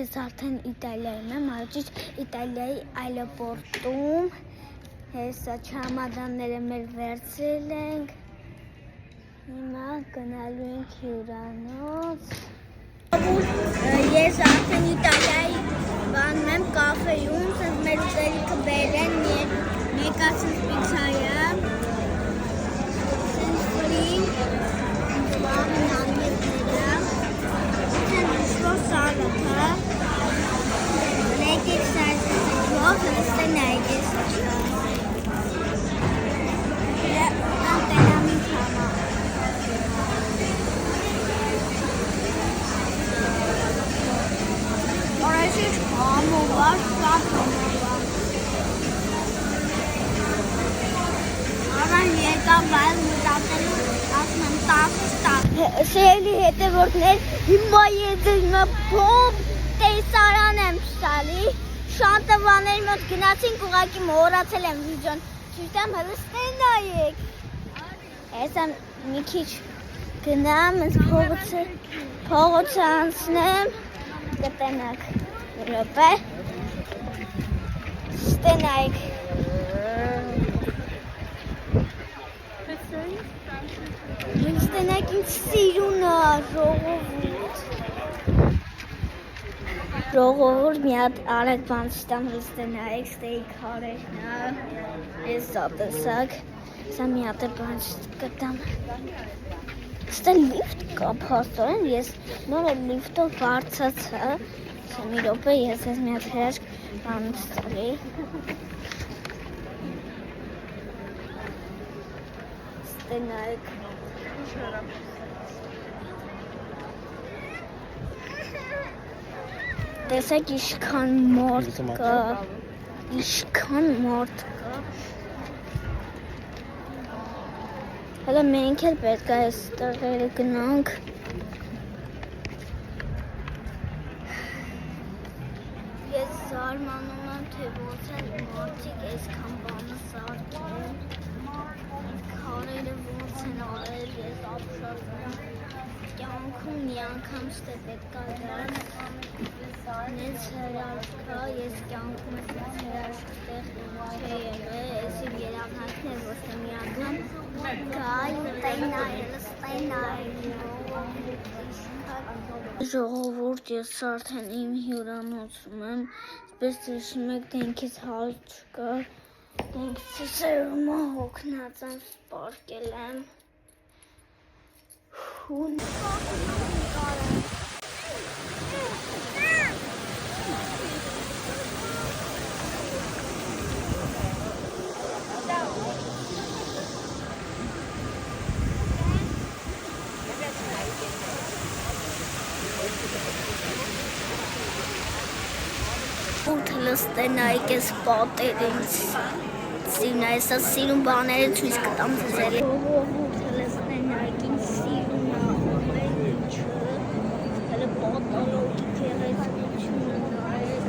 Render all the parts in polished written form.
Ես արդեն Իտալիայում եմ, առաջ Իտալիայի այլոպորտում, հեսա չամադանները մեր վերցրել ենք, հիմա գնալու ենք հյուրանոց։ Ես արդեն Իտալիայի բանում եմ կաֆեում, սենց մեր ուտելիքը բերեն, մեկացնց պիցայը, սենց ֆրին, բանն անետները, Սալատը, լեկեք սարսեցով, հլստեն այգես աշտա։ Անտենամին կամա։ Որոշիչ համովար, շատ համովար։ Արան եկավ վայլ մտատելու, ասում եմ 10 Սիրելի հետևորդներ, հիմա ես հիմա փոմ տեսարան եմ շալի, շատ տվաների մոտ գնացինք, ուղղակի մոռացել եմ վիդեոն, ճիշտ եմ հլստեն նայեք։ Ես եմ մի քիչ գնամ, փողոցը անցնեմ, կտենակ մի րոպե, ստենայք։ Ստենայք ինձ սիրունա, ժողովուրդ մի հատ արեք բան ստամ ստենայք, ստեյք հարեքնա, ես զատեսակ, սա մի հատ բան կտամ։ Ստե լիվտ կա պաստորեն, ես նորը լիվտով վարձացա, սա մի րոպե ես ես մի հատ հրաշք բան ստալի։ Ստենայք։ Տեսեք իշքան մորդ կա, իշքան մորդ կա։ Հələ մենք էլ պետք է այս տեղերը գնանք։ Ես զարմանում եմ, թե ոնց են մարդիկ այսքան բանը սարքել։ Քարերը ոնց են արել, ես ապշածում եմ։ Կյանքում մի անգամ ստե պետք է դարձ։ Նենց հրաշքա, ես կյանքում ես հրաշք տեղ չէ եղել, այսիվ երավնակն էր, ոչ թե մի անգամ գայ ուտենայել, ստենայել։ Ժողովուրդ, ես արդեն իմ հյուրանոցում եմ, սպես հիշում եք, դենքից հալ չկա, դենքից սերումա հոգնած եմ, սպարկել եմ։ Լստենայք ես պատերից, սիրուն այս սիրուն բաները ցույց կտամ ձեզ։ Ժողովուրդ լստենայք ինձ սիրուն ամեն ինչը, հələ պատալոգի գեղեցկությունը նայեք,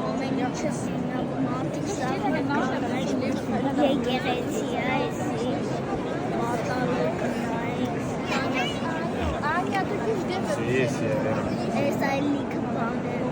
ամեն ինչը սիրուն մարդիկ սաղում են եկեղեցի այսի, պատալոգը նայեք։ Այս այլ լիքը բաներ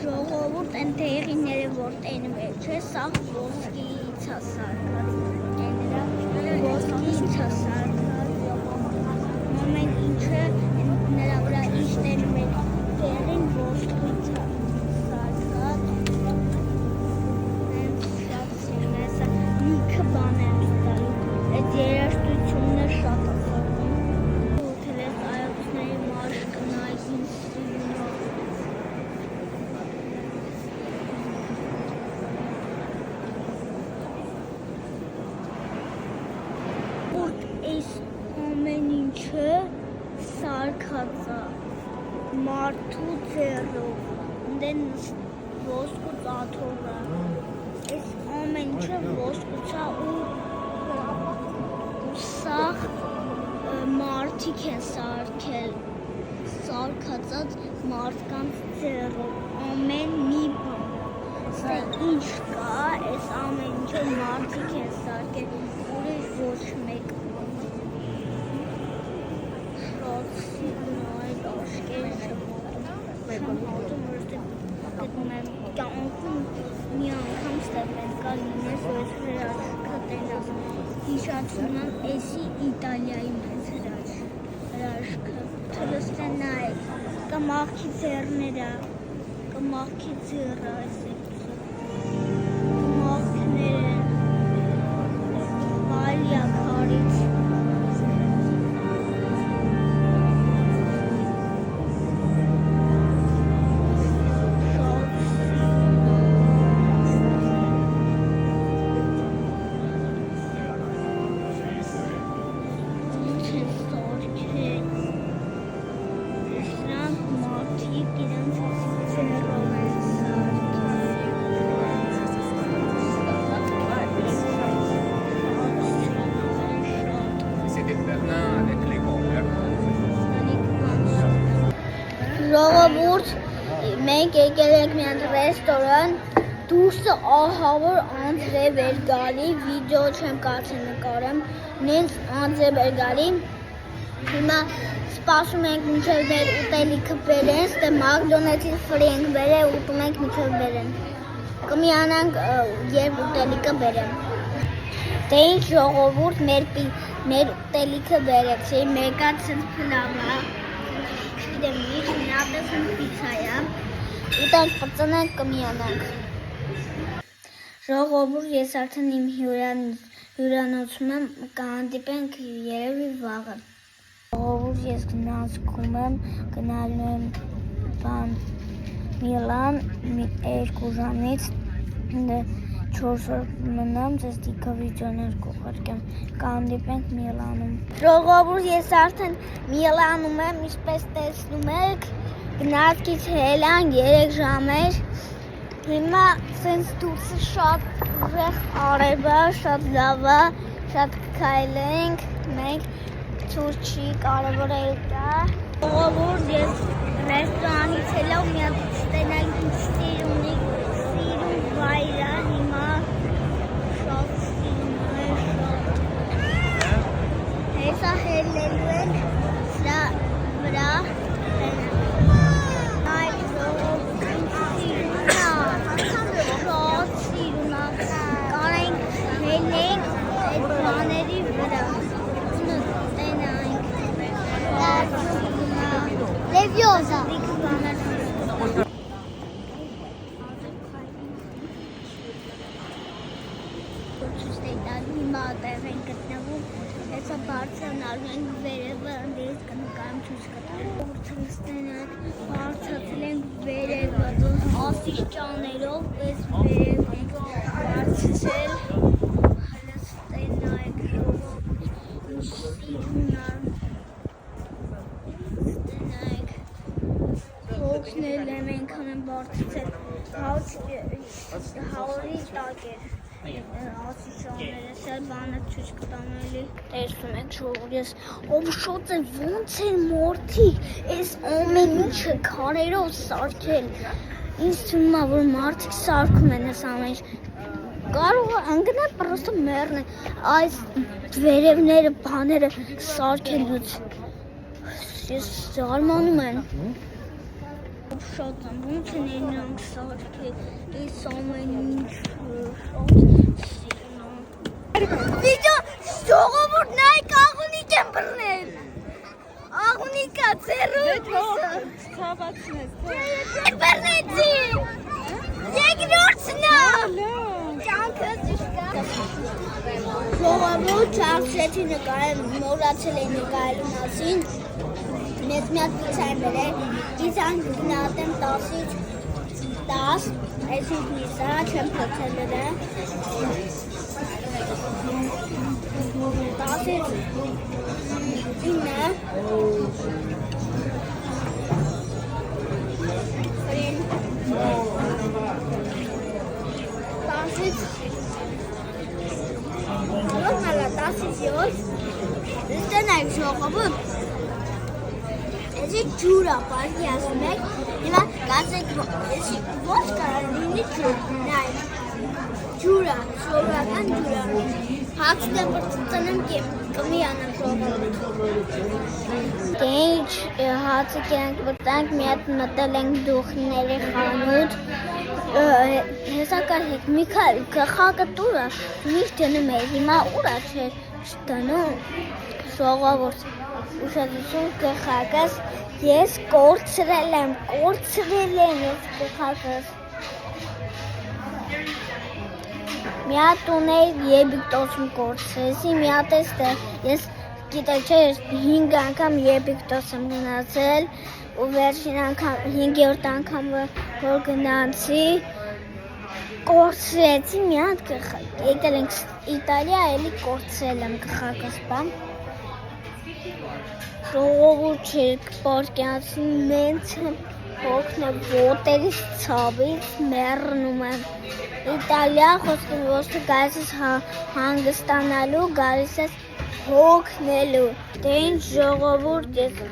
ժողովուրդ են տեղիները որ տենում է, չէ, սաղ ոսկից հասարկած, ոսկից հասարկած, ամեն ինչը նրա վրա ինչ տենում է, տեղին ոսկից հասարկած, շատ սիրուն է, սա լիքը բան եմ ստալու, այդ երաշտությունն է շատ ասակում, ուտել ես այողսների մաշկը նայք ինձ սիրուն է, ամեն ինչը սարքած է մարդու ձեռով, դեն ոսկու ծաթով է, այս ամեն ինչը ոսկուց է ու սաղ մարդիկ են սարքածած մարդկանց ձեռով ամեն մի բան։ Սա ինչ կա, այս ամեն ինչը մարդիկ են սարքել, ուրիշ ոչ մեկ շատ սիրուն այդ աշկերը չմատում, գտնում եմ կյանքում մի անգամ ստեղծել կա լինես, որ ես հրաշքը տենաս, հիշացնում եմ էսի Իտալիայի մեծ հրաշքը, թլստեն նայեք, կա մաղքի ձեռները, կա մաղքի ձեռը, մաղքները, վալյա քարից, ժողովուրդ, մենք եկել ենք մի հատ ռեստորան, դուրսը ահավոր անձրև էր գալի, վիդեո չեմ կարծի նկարեմ, նենց անձրև էր գալի, հիմա սպասում ենք մինչև մեր ուտելիքը բերեն, ստե Մակդոնալդսից ֆրի ենք բերել, ուտում ենք մինչև բերեն, կմիանանք երբ ուտելիքը բերեն, դե ինչ ժողովուրդ մեր ուտելիքը բերեցի, մեկը ծնփլավա, Դեմիջ, նապես են պիցայա, ուտենք պծնենք կմիանանք։ Ժողովուրդ, ես արդեն իմ հյուրանոցում եմ, կհանդիպենք երևի վաղը։ Ժողովուրդ, ես գնացքում եմ, գնալու եմ Միլան 2 ժամից 4 օր մնամ, ձեզ դիքա վիդեոներ կուղարկեմ, կհանդիպենք Միլանում։ Ժողովուրդ, ես արդեն Միլանում եմ, ինչպես տեսնում եք, գնացքից հելան 3 ժամ էր, հիմա սենց դուրսը շատ ուժեղ արև է, շատ լավ է, շատ կքայլենք, մենք ցույց չի կարևոր է դա։ Ժողովուրդ, ես ռեստորանից հելավ մի հատ ստենակ ինչ սիրուն վայր է, հիմա շատ սիրուն է, շատ։ Հեսա հելելու ենք սրա վրա, այդ ժողովուրդ ինչ սիրուն է, շատ սիրուն է, կարենք հելենք այդ բաների վրա, տենայինք, շատ սիրուն է, լևյոզա։ Հիմա տեղ ենք գտնվում, հեսա բարձրանալու ենք վերևը, ընդերից կնկարեմ չուս կտարել։ Որդրստեն ենք, բարձացել ենք վերևը, ասիշճաներով, ես վերև ենք բարձցել, հլստեն նայք ժողովուրդ, ինչ սիրուն է, ստեն նայք, հոգնել եմ ենքան եմ բարձցել, հավորի տակ էր։ Ասիշաները, սել բանը չուչ կտանելի տեսում եք ժողովուրդ, ես ովշոց է ոնց են մարդիկ, ես ամեն ինչը քարերով սարքել, ինձ թվում է, որ մարդիկ սարքում են ես ամեն ինչ, կարող է ընգնել պրոստը մեռնել, այս վերևները, բաները սարքելուց, ես զարմանում եմ, ովշոց եմ, ոնց են ենրանք սարքել, ես ամեն ինչ Վիդեո ժողովուրդ նայք աղունիկ եմ բռնել, աղունիկա ձեռով Ցավացնես, բռնեցի, երկրորդն է, ճանքը ճիշտ է, ժողովուրդ չարցրեցի նկարել, մորացել էի նկարելու մասին, մեզ մի հատ պիցա եմ բերել, պիցան գնահատեմ 10-ից 10, այս ինքնիսա, չեմ փոքրել դրա, 10-ից 9, Frին, 10-ից 7, 10-ից 7, դենայք ժողովուրդ, Էսի ջուրա պարկի ասում եք, հիմա կասեք, էսի ոչ կարող լինի ջուր, նայ, ջուրա, սովորական ջուրա, հացտեմ բրծտնեմ կմի անեմ ժողովուրդ։ Դե ինչ հացը կյանք բրտանք, մի հատ մտել ենք դուխների խանութ, հեսա կարհեք, Միքայել, գխակը տուրա, միշտ դնում է, հիմա ուրա չէ դնում, ժողովուրդ, ուշադրություն գխակս, ես կորցրել եմ ես գխակս։ Մի հատ ուներ եբիկտոսում կորցրեցի, մի հատ ես գիտեք չէ, 5 անգամ եբիկտոս եմ գնացել ու վերջին անգամ 5-րդ անգամ որ գնացի կորցրեցի մի հատ գխակ, եկել ենք Իտալիա, էլի կորցրել եմ գխակս բան ժողովուրդ չէր պարկյանցի մենց եմ հոգնեմ ոտերից ցավից մեռնում եմ Իտալիա խոսքը ոչ թե գալիս ես հանգստանալու, գալիս ես հոգնելու դե ինչ ժողովուրդ ես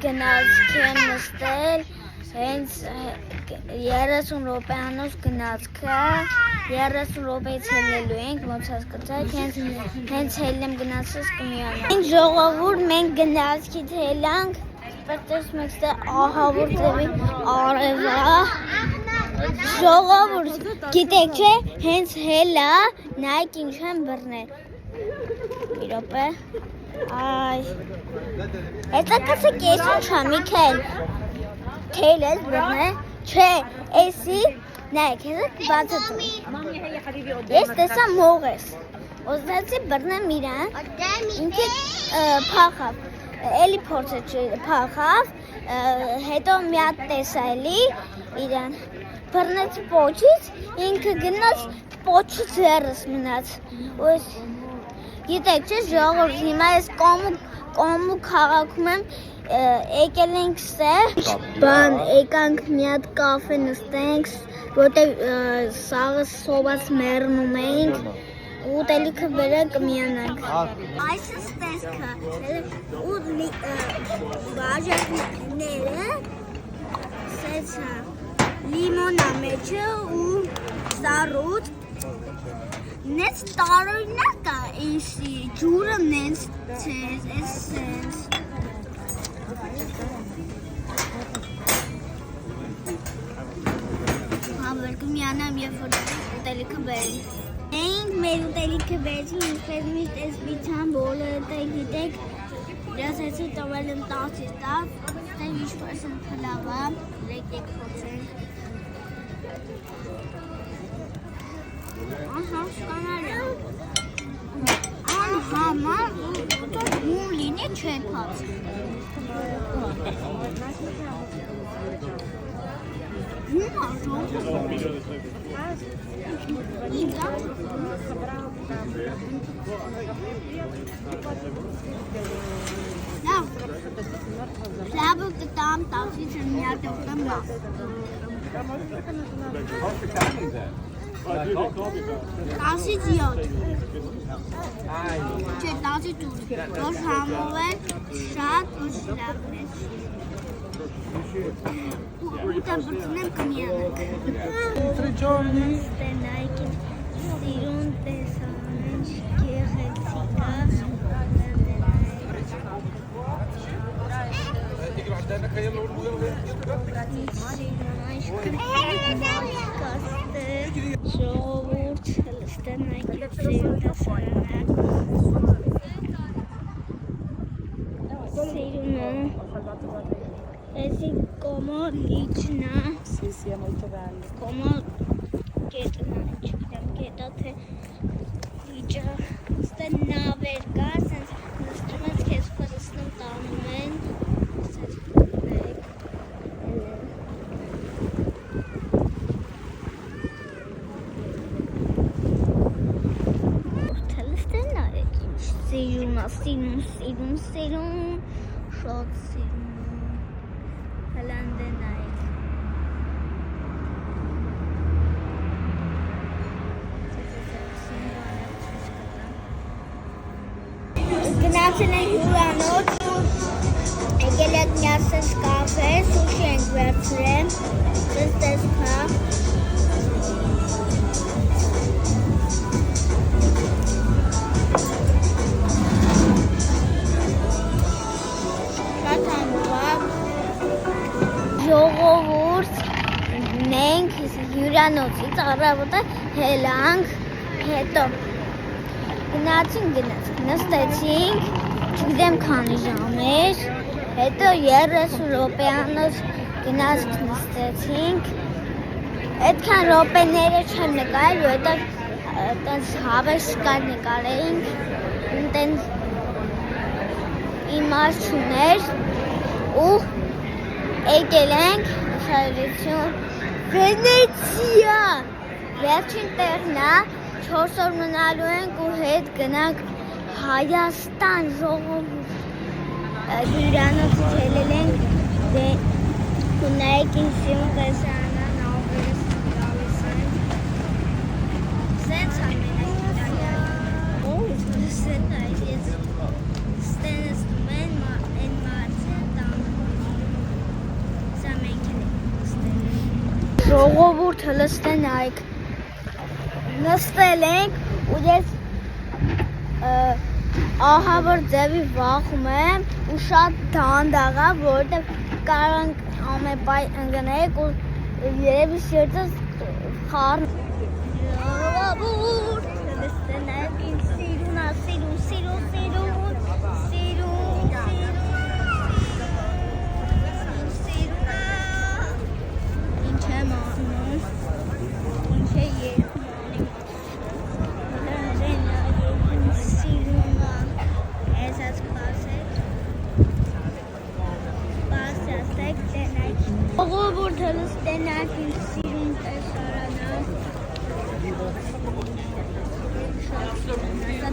գնացք եմ նստել հենց 30 րոպեանոց գնացքը 30 րոպեից հելելու ենք ոնց հասկացաք հենց հելեմ գնացած կմիանա Ինչ ժողովուրդ մենք գնացքից հելանք Պրտես մեկստե ահավոր ձևի արևա Ժողովուրդ, գիտեք չէ, հենց հելա, նայք ինչ եմ բռնել Մի րոպե Այ Հետա կասեք ես ինչա, Միքայել Թել ես բռնել Չէ, էսի Նայք, հետա բացատում Ես տեսա մող ես Ոզացի բռնեմ իրան Ինքը փախավ Էլի փորձը փախավ Հետո մի հատ տեսա էլի իրան Բռնեց պոչից, ինքը գնաց պոչից հեռս մնաց Գիտեք չէ ժողովուրդ, հիմա ես կոմու քաղաքում եմ եկել ենք սեր Բան եկանք մի հատ կաֆե նստենք Որտեղ սաղը սոված մեռնում էինք Ուտելիքը բերենք կմիանանք Այս ստեսքը ու վարժակները սեցա Լիմոնա մեջը ու սարուտ Նենց տարօրինակ է էսի ջուրը նենց ցես էս սենց Հավեր կմիանամ երբ որ ուտելիքը բերի Մենք մեր ուտելիքը բերեցին ինչպես միշտ էս բիցան բոլորը գիտեք Դասեցի տվել եմ 10-ից 10 Դե ինչպես եմ փլավա Եկեք փոխենք Ահա շկանալ եմ Անհաման ու լինի չեքած Հիմա Լավ Լաբը կտամ տասից եմ միատ ուտեմ լավ Տասից յոտ Չէ տասից ուր Ոչ համով է շատ ոչ լավն է Ուտեմ բրծնեմ կմիանանք Ստենայքին սիրուն տեսանեն գեղեցիկա Ժողովուրդ ստենայքին սիրուն տեսանեն Սիրունը Էսի կոմո լիչնա Կոմո գետնա Չգիտեմ գետա թե լիճը Ստե նավեր կա Սենց նստում ես կեզ պրսնում տանում են Սենց մեկ Թել ստենա Սիրունա Սիրուն Շատ սիրուն Հլանդենայք Գնացել ենք հյուրանոց Եկել եք միասեն հյուրանոցից առավոտը հելանք, հետո գնացինք, նստեցինք, չգիտեմ քանի ժամ էր, հետո 30 րոպեանոց գնացինք նստեցինք, այդքան րոպեները չեմ նկարել, որովհետև տենց հավես կար նկարեինք, տենց իմաստ չուներ ու եկել ենք շարժություն Վենեցիա, վերջին տեղն է, 4 օր մնալու ենք ու հետ գնանք Հայաստան ժողովուրդ, հյուրանոցից ելել ենք ու նայեք ինձ սիրուն տեսարանան ավերս գալիս են, սենց ամենակ Իտալիայում, սենց այս ես ստենստում են մարդը տանում, սա մենք ենք ստել ենք, ժողովուրդը լստեն այք, նստել ենք ու ես ահա որ ձևի վախում եմ ու շատ դանդաղ է, որովհետև կարող ենք ամեպայ ընկնենք ու երևի սիրտս խառն ժողովուրդ լստեն այք ինձ սիրուն է, սիրուն ինչ եմ անում, ինչ է երկում Ժողովուրդը լստենակ ինձ սիրուն տեսարանա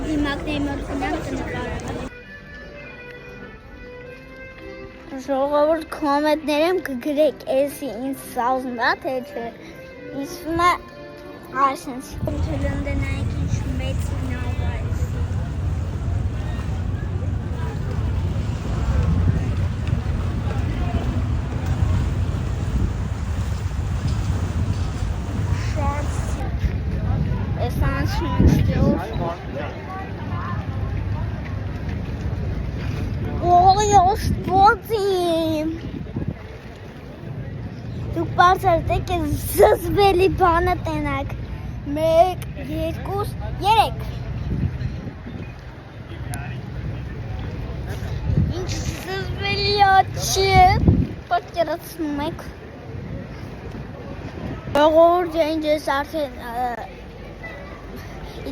դիմակների մոտ գնանք նկարել Ժողովուրդ կոմենտներում կգրեք էսի ինձ սազնա թե չէ իսվում է այսենց լնդենայք ինչ մեծ նավ այս Ոստոցիմ դուք բարձրացեք ես զզվելի բանը տենակ 1, 2, 3 ինչ զզվելի աչի պատկերացնում եք ժողովուրդ ինչ ես արդեն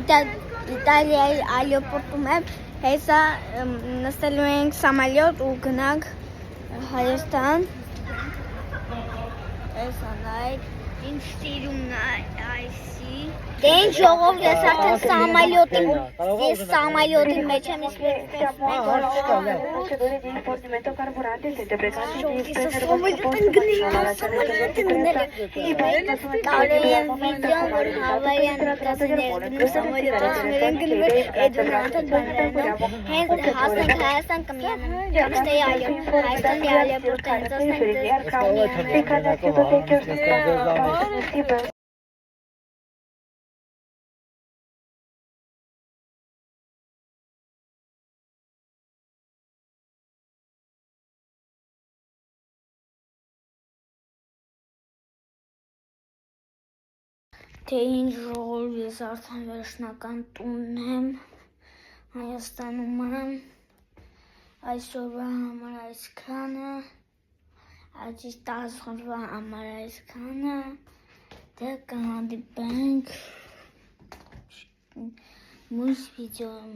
Իտալիայի այլոպորտում եմ, հեսա նստելու ենք սամալյոտ ու գնանք Հայաստան Հեսա նայք, ինչ սիրումն այսի Դեն ժողով ես արդեն սամալյոտի մեջ եմ Կարել եմ վիդեոն, որ հավարյան նկասներ գնում հենց հասնենք Հայաստան կմիանեմ Հայաստանի այլոպորտը Թե ինչ ժողովուրդ ես արդեն վերջնական տունն եմ Հայաստանում եմ այսօրվա համար այսքանը Աճի 10 օրվա համար այսքանը Դե կհանդիպենք մյուս վիդեոյում